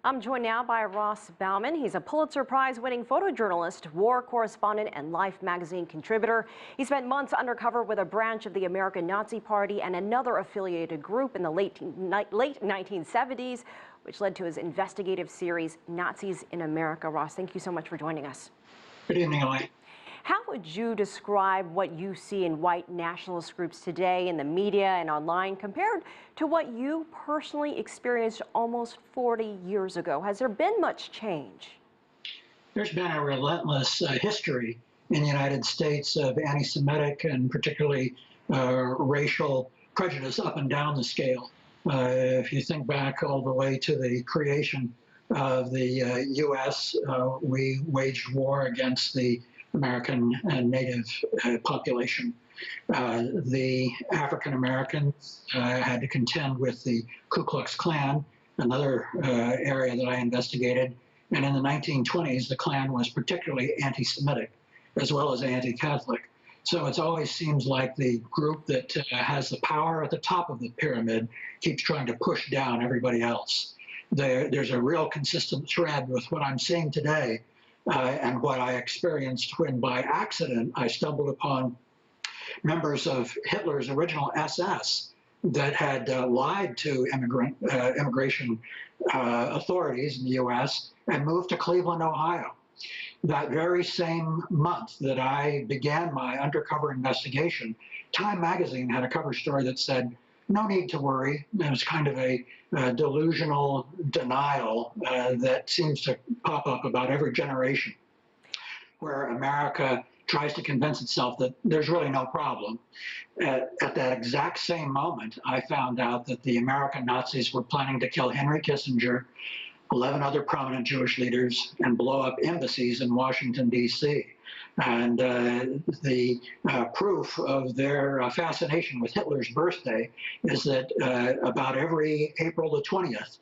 I'm joined now by Ross Baughman. He's a Pulitzer Prize-winning photojournalist, war correspondent, and Life magazine contributor. He spent months undercover with a branch of the American Nazi Party and another affiliated group in the late 1970s, which led to his investigative series, Nazis in America. Ross, thank you so much for joining us. Good evening, Elaine. How would you describe what you see in white nationalist groups today in the media and online compared to what you personally experienced almost 40 years ago? Has there been much change? There's been a relentless history in the United States of anti-Semitic and particularly racial prejudice up and down the scale. If you think back all the way to the creation of the U.S., we waged war against the American Native population. The African Americans had to contend with the Ku Klux Klan, another area that I investigated. And in the 1920s, the Klan was particularly anti-Semitic as well as anti-Catholic. So it always seems like the group that has the power at the top of the pyramid keeps trying to push down everybody else. There's a real consistent thread with what I'm seeing today and what I experienced when by accident I stumbled upon members of Hitler's original SS that had lied to immigration authorities in the U.S. and moved to Cleveland, Ohio. That very same month that I began my undercover investigation, Time magazine had a cover story that said, "No need to worry." It was kind of a delusional denial that seems to pop up about every generation, where America tries to convince itself that there's really no problem. At that exact same moment, I found out that the American Nazis were planning to kill Henry Kissinger, 11 other prominent Jewish leaders, and blow up embassies in Washington, D.C. And the proof of their fascination with Hitler's birthday is that about every April the 20th,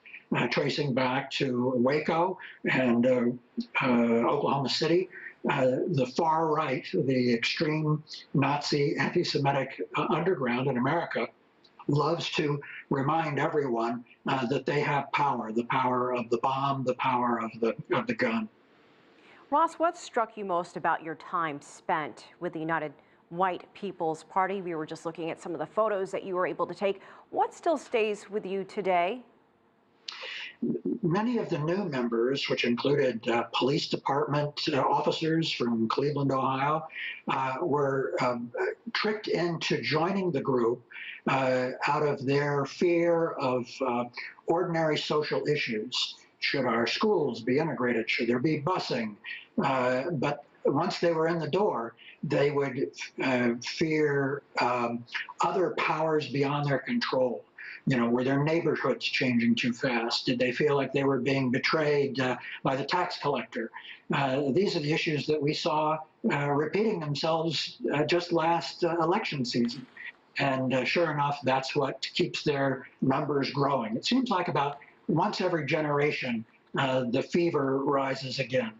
tracing back to Waco and Oklahoma City, the far right, the extreme Nazi anti-Semitic underground in America loves to remind everyone that they have power, the power of the bomb, the power of the gun. Ross, what struck you most about your time spent with the United White People's Party? We were just looking at some of the photos that you were able to take. What still stays with you today? Many of the new members, which included police department officers from Cleveland, Ohio, were tricked into joining the group out of their fear of ordinary social issues. Should our schools be integrated? Should there be busing? But once they were in the door, they would fear other powers beyond their control. You know, were their neighborhoods changing too fast? Did they feel like they were being betrayed by the tax collector? These are the issues that we saw repeating themselves just last election season. And sure enough, that's what keeps their numbers growing. It seems like about once every generation, the fever rises again.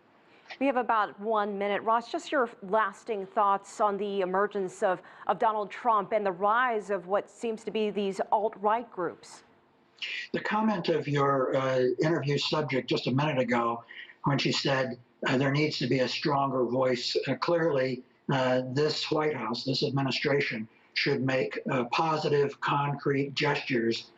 We have about 1 minute. Ross, just your lasting thoughts on the emergence of Donald Trump and the rise of what seems to be these alt-right groups. The comment of your interview subject just a minute ago, when she said there needs to be a stronger voice, clearly this White House, this administration, should make positive, concrete gestures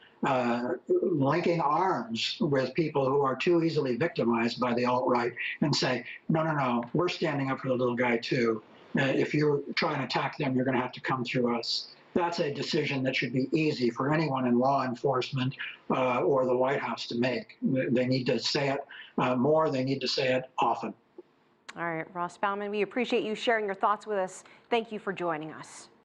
linking arms with people who are too easily victimized by the alt-right and say, no, no, no, we're standing up for the little guy too. If you try and attack them, you're going to have to come through us. That's a decision that should be easy for anyone in law enforcement or the White House to make. They need to say it more. They need to say it often. All right, Ross Baughman, we appreciate you sharing your thoughts with us. Thank you for joining us.